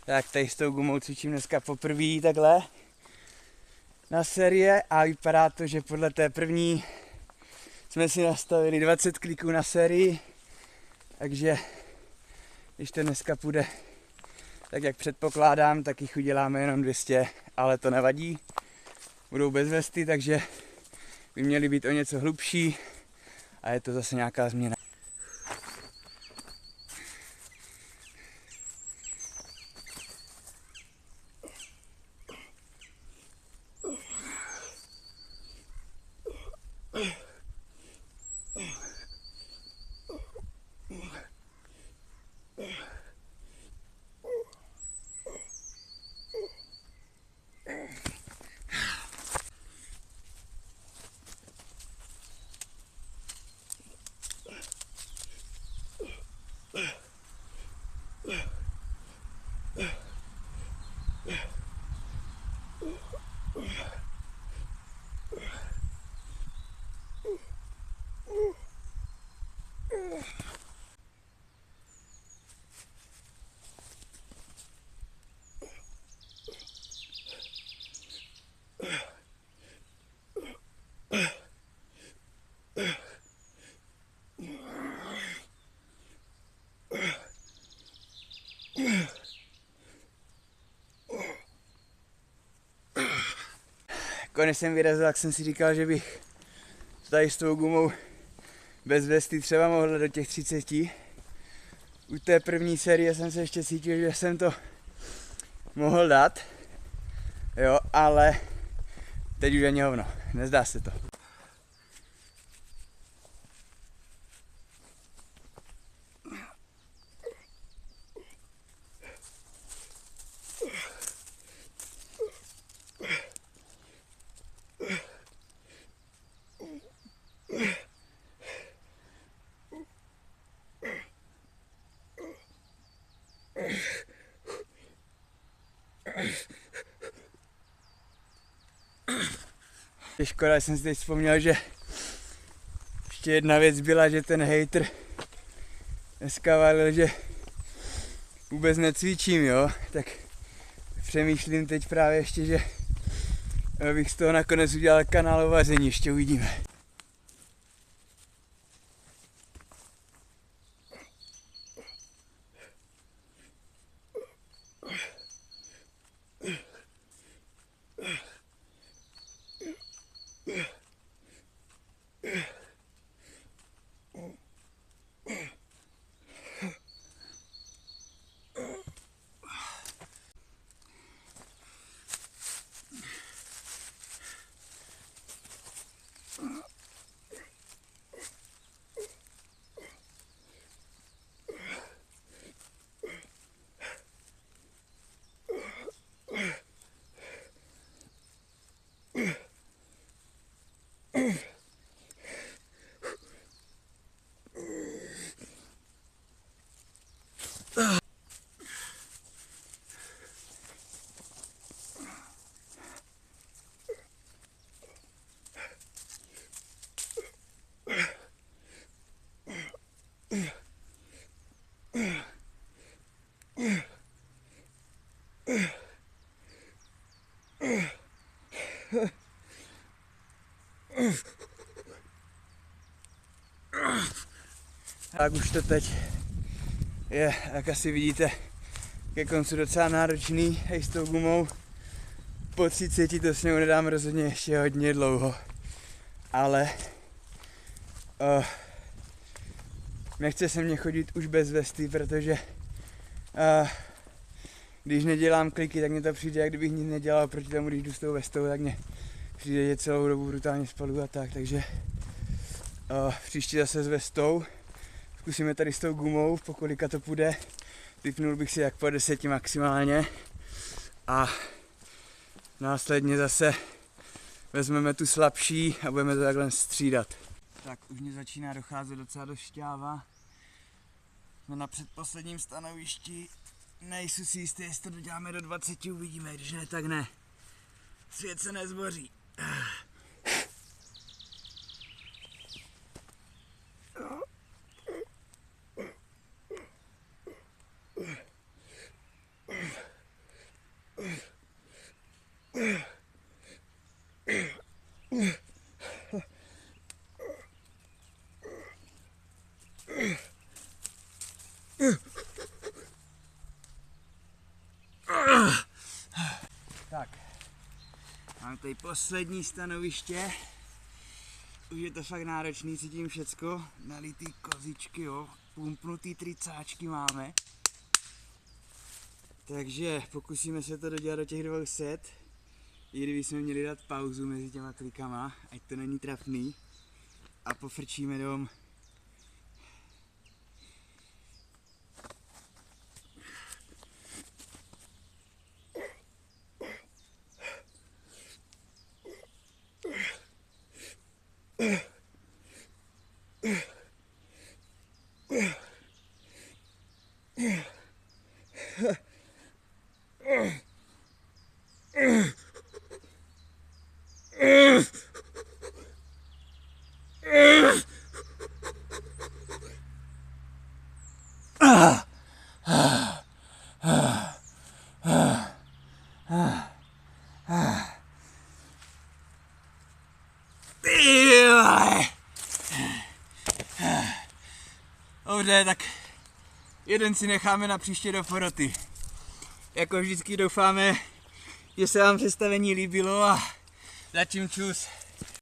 Tak tady s tou gumou cvičím dneska poprvé takhle na série a vypadá to, že podle té první jsme si nastavili 20 kliků na sérii, takže když to dneska půjde tak jak předpokládám, tak jich uděláme jenom 200, ale to nevadí. Budou bez vesty, takže by měly být o něco hlubší a je to zase nějaká změna. Když jsem vyrazil, tak jsem si říkal, že bych tady s tou gumou bez vesty třeba mohl do těch 30. U té první série jsem se ještě cítil, že jsem to mohl dát, jo, ale teď už ani hovno, nezdá se to. Je škoda, že jsem si teď vzpomněl, že ještě jedna věc byla, že ten hater dneska valil, že vůbec necvičím, jo, tak přemýšlím teď právě ještě, že bych z toho nakonec udělal kanál o vaření, ještě uvidíme. Tak už to teď je, jak asi vidíte, ke konci docela náročný, i s tou gumou. Po 30 to s ním nedám rozhodně ještě hodně dlouho, ale nechce se mě chodit už bez vesty, protože když nedělám kliky, tak mě to přijde, jak kdybych nic nedělal, proti tomu, když jdu s tou vestou, tak mě přijde, že celou dobu brutálně spalu a tak, takže příště zase s vestou. Zkusíme tady s tou gumou, po kolika to půjde. Typnul bych si jak po 10 maximálně. A následně zase vezmeme tu slabší a budeme to takhle střídat. Tak už mě začíná docházet docela dost šťáva. Jsme na předposledním stanovišti. Nejsem si jistý, jestli to doděláme do 20, uvidíme, když ne, tak ne. Svět se nezboří. Máme tady poslední stanoviště. Už je to fakt náročný, cítím všecko. Nalitý kozičky, jo. Pumpnutý tricáčky máme. Takže pokusíme se to dodělat do těch 200. I kdyby jsme měli dát pauzu mezi těma klikama, ať to není trapný. A pofrčíme dom. Dobře, tak jeden si necháme na příště do poroty. Jako vždycky doufáme, že se vám představení líbilo a zatím čus.